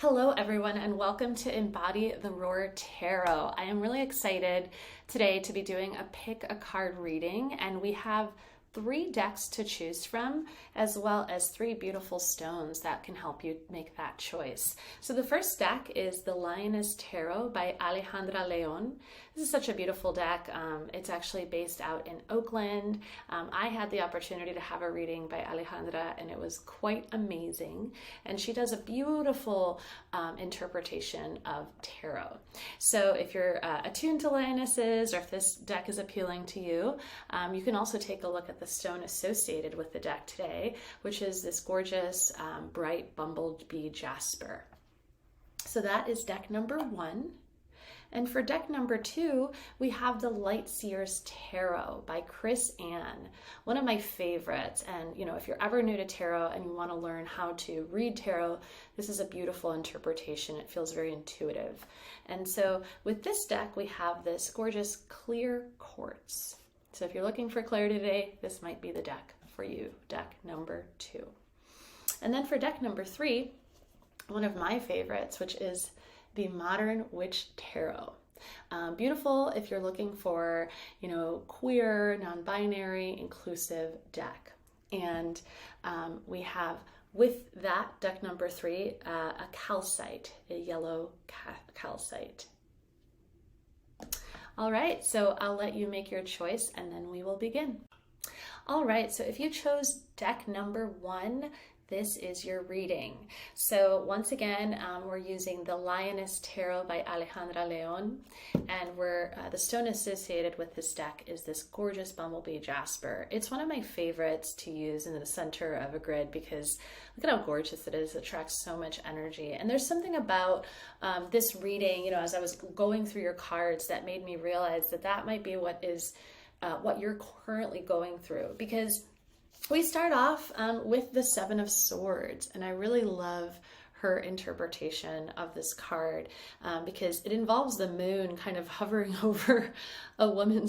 Hello everyone and welcome to Embody the ROAR Tarot. I am really excited today to be doing a pick a card reading, and we have 3 decks to choose from, as well as 3 beautiful stones that can help you make that choice. So the first deck is the Lioness Tarot by Alejandra León. This is such a beautiful deck. It's actually based out in Oakland. I had the opportunity to have a reading by Alejandra and it was quite amazing. And she does a beautiful interpretation of tarot. So if you're attuned to lionesses, or if this deck is appealing to you, you can also take a look at the stone associated with the deck today, which is this gorgeous bright bumblebee jasper. So that is deck number 1. And for deck number 2, we have the SEER'S Tarot by Chris Ann, one of my favorites. And if you're ever new to tarot and you want to learn how to read tarot, this is a beautiful interpretation. It feels very intuitive. And so with this deck, we have this gorgeous clear quartz. So if you're looking for clarity today, this might be the deck for you, deck number 2. And then for deck number 3, one of my favorites, which is the Modern Witch Tarot. Beautiful if you're looking for, queer, non-binary, inclusive deck. And we have with that deck number 3, a calcite, a yellow calcite. All right, so I'll let you make your choice and then we will begin. All right, so if you chose deck number 1, this is your reading. So once again, we're using the Lioness Tarot by Alejandra León, and the stone associated with this deck is this gorgeous bumblebee jasper. It's one of my favorites to use in the center of a grid because look at how gorgeous it is. It attracts so much energy. And there's something about this reading, as I was going through your cards, that made me realize that might be what you're currently going through, because we start off with the 7 of Swords, and I really love her interpretation of this card because it involves the moon kind of hovering over a woman,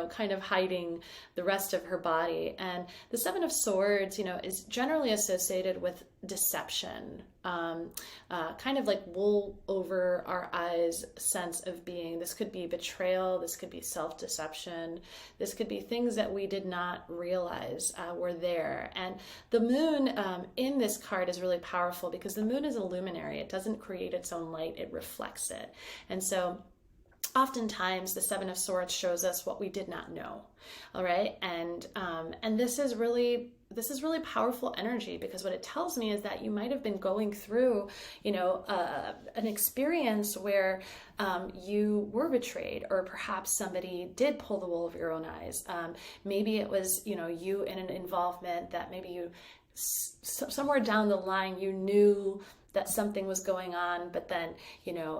kind of hiding the rest of her body. And the 7 of Swords, is generally associated with deception, kind of like wool over our eyes sense of being. This could be betrayal, this could be self-deception, this could be things that we did not realize were there. And the moon in this card is really powerful because the moon is a luminary. It doesn't create its own light, it reflects it. And so oftentimes the 7 of Swords shows us what we did not know. All right, and this is really powerful energy, because what it tells me is that you might have been going through, an experience where you were betrayed, or perhaps somebody did pull the wool over your own eyes. Maybe it was, you in an involvement that maybe you somewhere down the line you knew that something was going on, but then,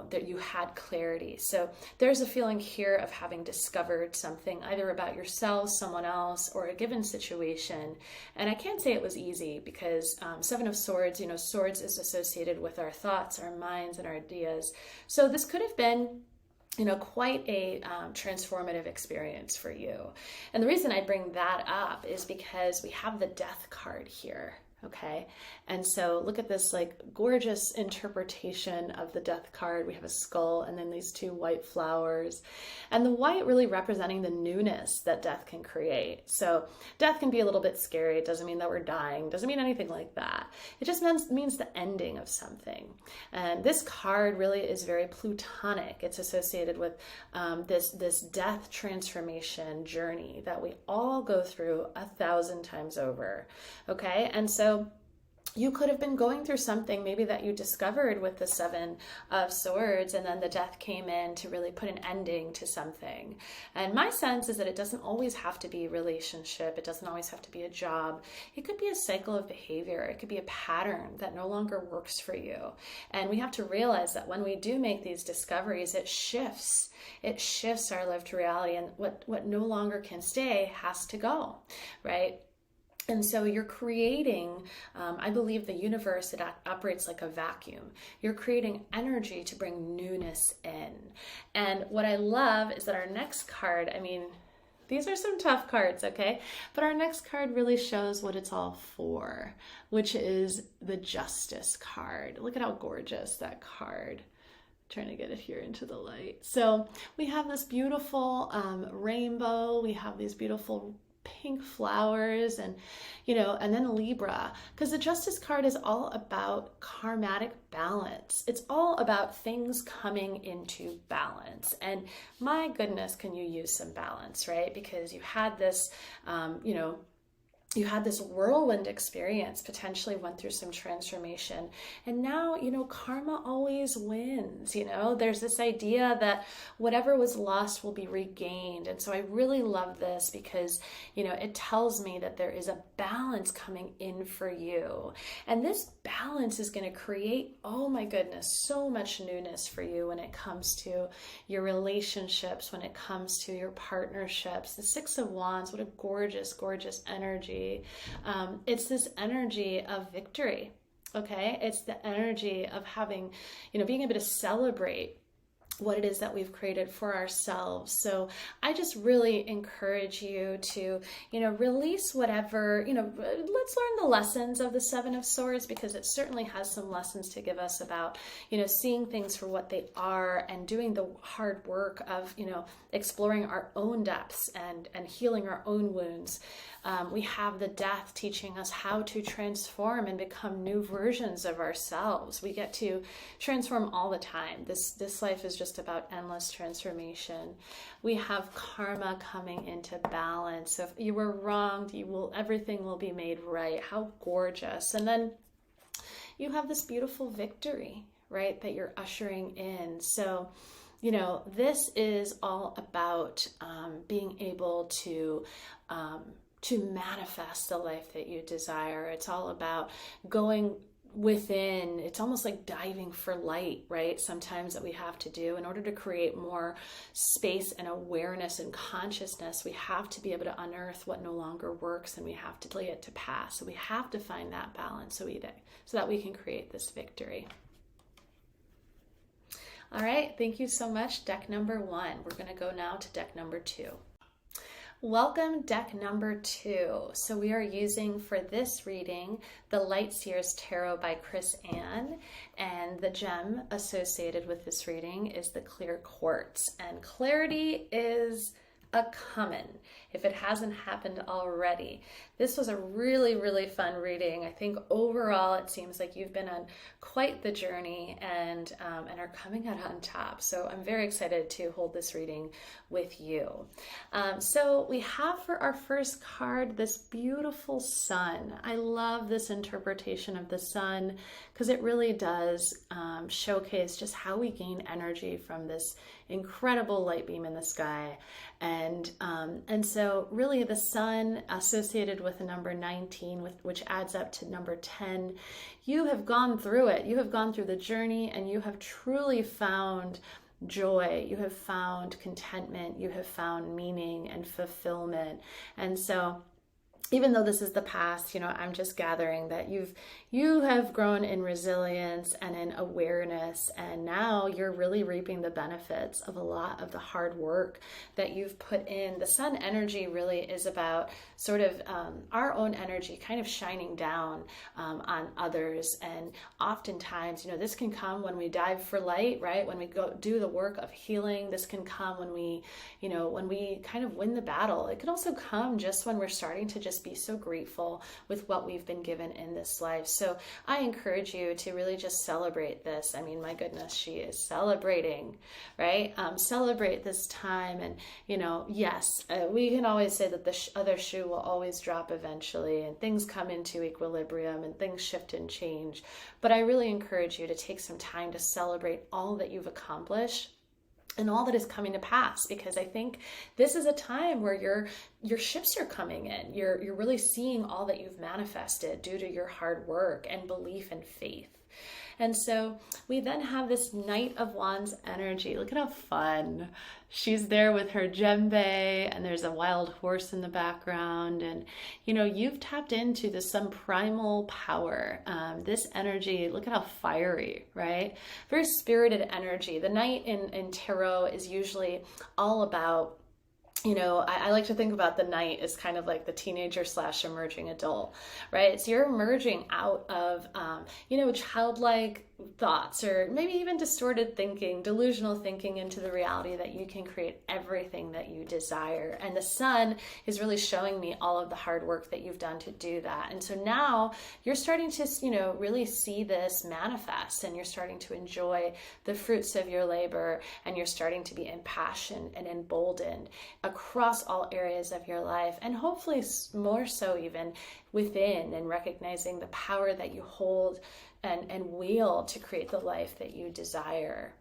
that you had clarity. So there's a feeling here of having discovered something either about yourself, someone else, or a given situation. And I can't say it was easy because 7 of Swords, Swords is associated with our thoughts, our minds, and our ideas. So this could have been quite a transformative experience for you. And the reason I bring that up is because we have the Death card here. Okay, and so look at this gorgeous interpretation of the Death card. We have a skull and then these 2 white flowers, and the white really representing the newness that death can create. So death can be a little bit scary. It doesn't mean that we're dying, doesn't mean anything like that. It just means the ending of something. And this card really is very plutonic. It's associated with this death transformation journey that we all go through 1,000 times over. Okay, and so you could have been going through something maybe that you discovered with the 7 of Swords, and then the Death came in to really put an ending to something. And my sense is that it doesn't always have to be a relationship. It doesn't always have to be a job. It could be a cycle of behavior. It could be a pattern that no longer works for you. And we have to realize that when we do make these discoveries, it shifts our lived reality, and what no longer can stay has to go, right? And so you're creating, I believe the universe, it operates like a vacuum. You're creating energy to bring newness in. And what I love is that our next card, These are some tough cards, okay? But our next card really shows what it's all for, which is the Justice card. Look at how gorgeous that card. Trying to get it here into the light. So we have this beautiful rainbow. We have these beautiful pink flowers, and and then Libra, because the Justice card is all about karmatic balance. It's all about things coming into balance, and my goodness, can you use some balance, right? Because you had this you had this whirlwind experience, potentially went through some transformation, and now, karma always wins. There's this idea that whatever was lost will be regained. And so I really love this because, it tells me that there is a balance coming in for you. And this balance is going to create, oh my goodness, so much newness for you when it comes to your relationships, when it comes to your partnerships. The Six of Wands, what a gorgeous, gorgeous energy. It's this energy of victory, okay? It's the energy of having, being able to celebrate what it is that we've created for ourselves. So I just really encourage you to, release whatever, let's learn the lessons of the Seven of Swords, because it certainly has some lessons to give us about, seeing things for what they are and doing the hard work of, exploring our own depths and healing our own wounds. We have the Death teaching us how to transform and become new versions of ourselves. We get to transform all the time. This life is just about endless transformation. We have Karma coming into balance. So if you were wronged, everything will be made right. How gorgeous. And then you have this beautiful victory, right, that you're ushering in. So this is all about being able to manifest the life that you desire. It's all about going within. It's almost like diving for light, right? Sometimes that we have to do in order to create more space and awareness and consciousness. We have to be able to unearth what no longer works, and we have to lay it to pass. So we have to find that balance so that we can create this victory. All right, thank you so much. Deck number 1. We're going to go now to deck number 2. Welcome, deck number 2. So we are using for this reading the Light Seer's Tarot by Chris Ann, and the gem associated with this reading is the clear quartz. And clarity is a common, if it hasn't happened already. This was a really, really fun reading. I think overall it seems like you've been on quite the journey and are coming out on top. So I'm very excited to hold this reading with you. So we have for our first card this beautiful sun. I love this interpretation of the sun because it really does showcase just how we gain energy from this incredible light beam in the sky. And so really the sun associated with the number 19, which adds up to number 10, you have gone through it. You have gone through the journey, and you have truly found joy. You have found contentment. You have found meaning and fulfillment. And so even though this is the past, I'm just gathering that you have grown in resilience and in awareness, and now you're really reaping the benefits of a lot of the hard work that you've put in. The sun energy really is about sort of our own energy kind of shining down on others. And oftentimes, this can come when we dive for light, right? When we go do the work of healing. This can come when we kind of win the battle. It can also come just when we're starting to just be so grateful with what we've been given in this life. So I encourage you to really just celebrate this. I mean, my goodness, she is celebrating, right? Celebrate this time. And, yes, we can always say that the other shoe will always drop eventually, and things come into equilibrium and things shift and change. But I really encourage you to take some time to celebrate all that you've accomplished and all that is coming to pass, because I think this is a time where your ships are coming in. You're really seeing all that you've manifested due to your hard work and belief and faith. And so we then have this Knight of Wands energy. Look at how fun. She's there with her djembe, and there's a wild horse in the background. And, you've tapped into some primal power. This energy, look at how fiery, right? Very spirited energy. The Knight in tarot is usually all about I like to think about the night as kind of like the teenager / emerging adult, right? So you're emerging out of, childlike thoughts, or maybe even distorted thinking, delusional thinking, into the reality that you can create everything that you desire. And the sun is really showing me all of the hard work that you've done to do that. And so now you're starting to, really see this manifest, and you're starting to enjoy the fruits of your labor, and you're starting to be impassioned and emboldened across all areas of your life, and hopefully more so even within, and recognizing the power that you hold and wield to create the life that you desire.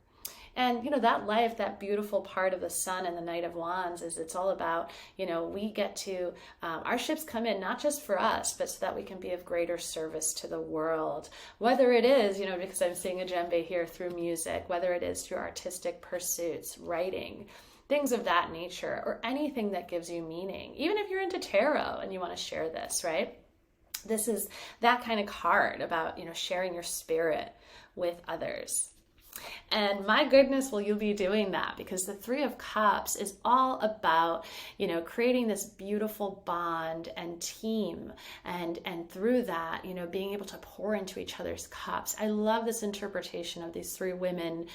And, that life, that beautiful part of the sun and the Knight of Wands, is it's all about, we get to, our ships come in not just for us, but so that we can be of greater service to the world. Whether it is, because I'm seeing a djembe here, through music, whether it is through artistic pursuits, writing, things of that nature, or anything that gives you meaning. Even if you're into tarot and you want to share this, right? This is that kind of card about, sharing your spirit with others. And my goodness, will you be doing that? Because the Three of Cups is all about, creating this beautiful bond and team, and through that, being able to pour into each other's cups. I love this interpretation of these three women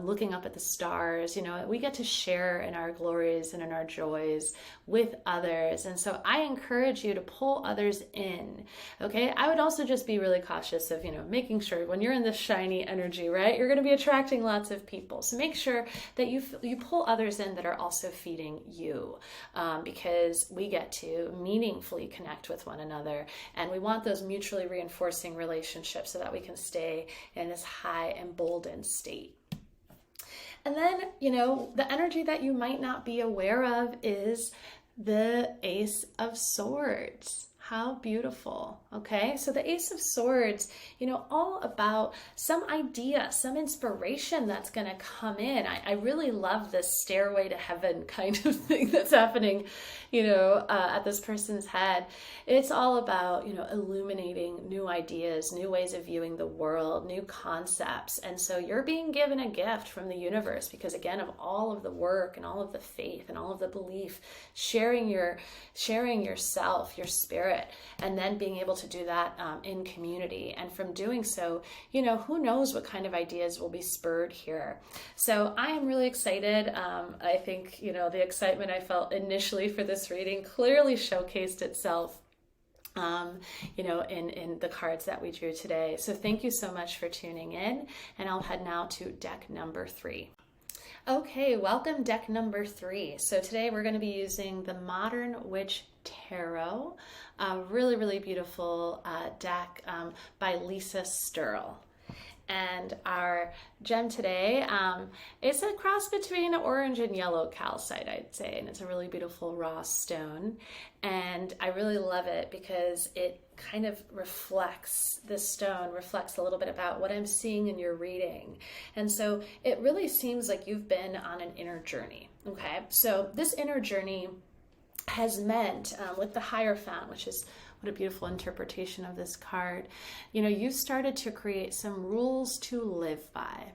looking up at the stars. We get to share in our glories and in our joys with others. And so I encourage you to pull others in. Okay. I would also just be really cautious of, making sure when you're in this shiny energy, right, you're going to be attracting lots of people. So make sure that you pull others in that are also feeding you, because we get to meaningfully connect with one another, and we want those mutually reinforcing relationships so that we can stay in this high emboldened state. And then, the energy that you might not be aware of is the Ace of Swords. How beautiful. Okay. So the Ace of Swords, all about some idea, some inspiration that's going to come in. I really love this stairway to heaven kind of thing that's happening, at this person's head. It's all about, illuminating new ideas, new ways of viewing the world, new concepts. And so you're being given a gift from the universe because, again, of all of the work and all of the faith and all of the belief, sharing yourself, your spirit, and then being able to do that in community. And from doing so, who knows what kind of ideas will be spurred here. So I am really excited. I think, the excitement I felt initially for this reading clearly showcased itself in the cards that we drew today. So thank you so much for tuning in, and I'll head now to deck number 3. Okay, welcome deck number 3. So today we're going to be using the Modern Witch Tarot, a really, really beautiful deck by Sterle. And our gem today is a cross between orange and yellow calcite, I'd say, and it's a really beautiful raw stone. And I really love it because it kind of this stone reflects a little bit about what I'm seeing in your reading. And so it really seems like you've been on an inner journey. Okay, so this inner journey has meant with the Hierophant, which is what a beautiful interpretation of this card, you've started to create some rules to live by.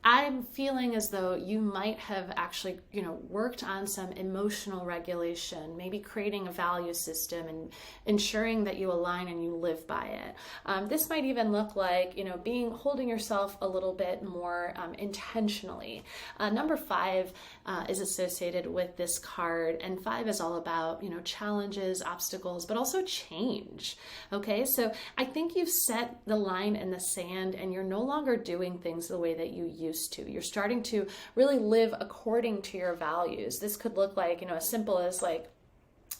I'm feeling as though you might have actually, worked on some emotional regulation, maybe creating a value system and ensuring that you align and you live by it. This might even look like, holding yourself a little bit more intentionally. Number 5 is associated with this card, and 5 is all about, challenges, obstacles, but also change. Okay, so I think you've set the line in the sand, and you're no longer doing things the way that you used to. You're starting to really live according to your values. This could look like, as simple as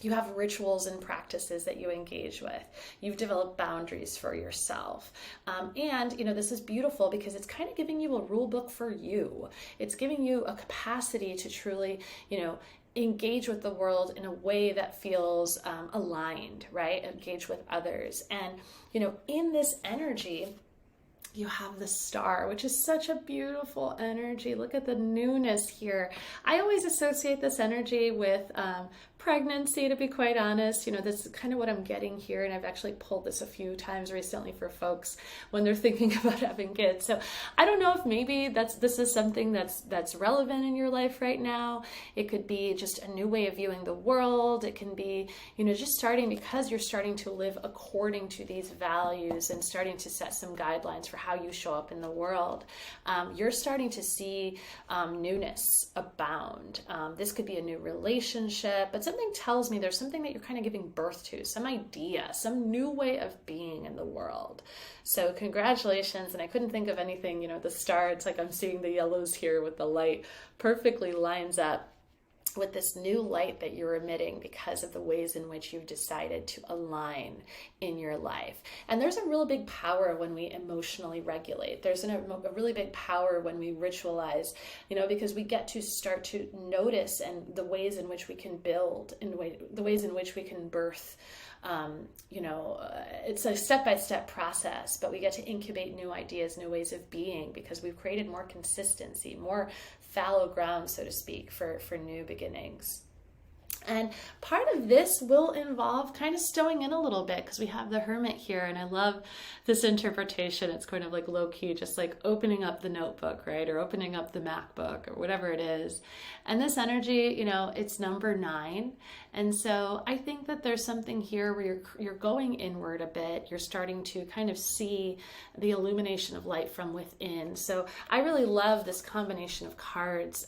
you have rituals and practices that you engage with. You've developed boundaries for yourself. And, this is beautiful because it's kind of giving you a rule book for you. It's giving you a capacity to truly, engage with the world in a way that feels aligned, right? Engage with others. And, in this energy, you have the Star, which is such a beautiful energy. Look at the newness here. I always associate this energy with pregnancy, to be quite honest. You know, this is kind of what I'm getting here, and I've actually pulled this a few times recently for folks when they're thinking about having kids. So I don't know if maybe this is something that's relevant in your life right now. It could be just a new way of viewing the world. It can be, you know, just starting, because you're starting to live according to these values and starting to set some guidelines for how you show up in the world. You're starting to see newness abound. This could be a new relationship, but something tells me there's something that you're kind of giving birth to, some idea, some new way of being in the world. So congratulations. And I couldn't think of anything, you know, the star, it's like I'm seeing the yellows here with the light, perfectly lines up with this new light that you're emitting because of the ways in which you've decided to align in your life. And there's a real big power when we emotionally regulate. There's a really big power when we ritualize, you know, because we get to start to notice and the ways in which we can build, and the ways in which we can birth. It's a step-by-step process, but we get to incubate new ideas, new ways of being, because we've created more consistency, more fallow ground, so to speak, for new beginnings. And part of this will involve kind of stowing in a little bit, because we have the Hermit here, and I love this interpretation. It's kind of like low-key, just like opening up the notebook, right? Or opening up the MacBook or whatever it is. And this energy, you know, it's number 9. And so I think that there's something here where you're going inward a bit. You're starting to kind of see the illumination of light from within. So I really love this combination of cards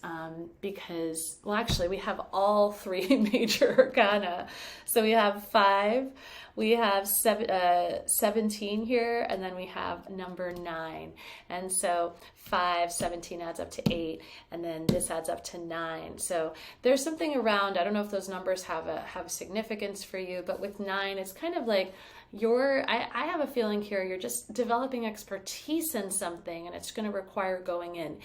because, well, actually we have all 3 major arcana. So we have 5, we have 17 here, and then we have number 9. And so 5, 17 adds up to 8, and then this adds up to 9. So there's something around, I don't know if those numbers have significance for you, but with 9, it's kind of like I have a feeling here you're just developing expertise in something, and it's going to require going in. And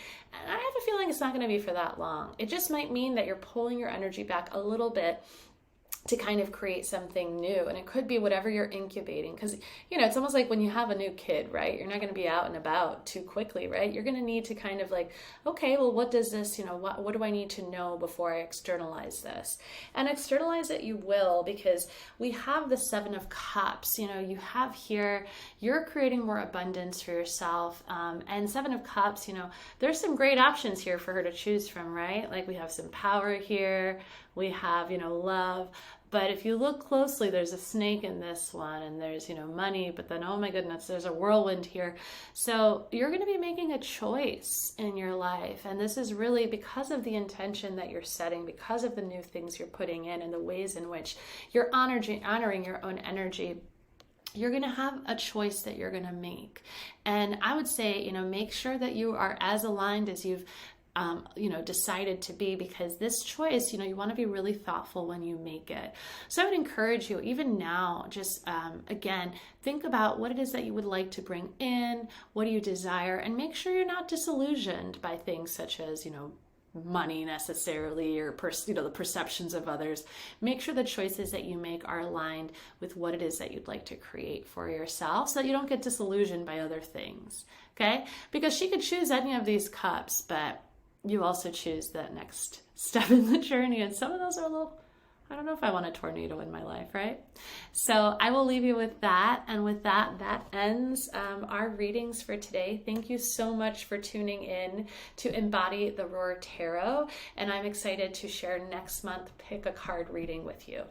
I have a feeling it's not going to be for that long. It just might mean that you're pulling your energy back a little bit to kind of create something new. And it could be whatever you're incubating, because, you know, it's almost like when you have a new kid, right? You're not going to be out and about too quickly, right? You're going to need to kind of like, okay, well, what does this, you know, what do I need to know before I externalize this? And externalize it you will, because we have the 7 of Cups. You know, you have here, you're creating more abundance for yourself. And 7 of Cups, you know, there's some great options here for her to choose from, right? Like we have some power here. We have, you know, love. But if you look closely, there's a snake in this one, and there's, you know, money, but then, oh my goodness, there's a whirlwind here. So you're going to be making a choice in your life. And this is really because of the intention that you're setting, because of the new things you're putting in, and the ways in which you're honoring your own energy. You're going to have a choice that you're going to make. And I would say, you know, make sure that you are as aligned as you've decided to be, because this choice, you know, you want to be really thoughtful when you make it. So I would encourage you, even now, just again, think about what it is that you would like to bring in, what do you desire, and make sure you're not disillusioned by things such as, you know, money necessarily, or the perceptions of others. Make sure the choices that you make are aligned with what it is that you'd like to create for yourself, so that you don't get disillusioned by other things. Okay? Because she could choose any of these cups, but you also choose that next step in the journey. And some of those are a little, I don't know if I want a tornado in my life, right? So I will leave you with that. And with that, that ends our readings for today. Thank you so much for tuning in to Embody the ROAR Tarot. And I'm excited to share next month Pick a Card reading with you.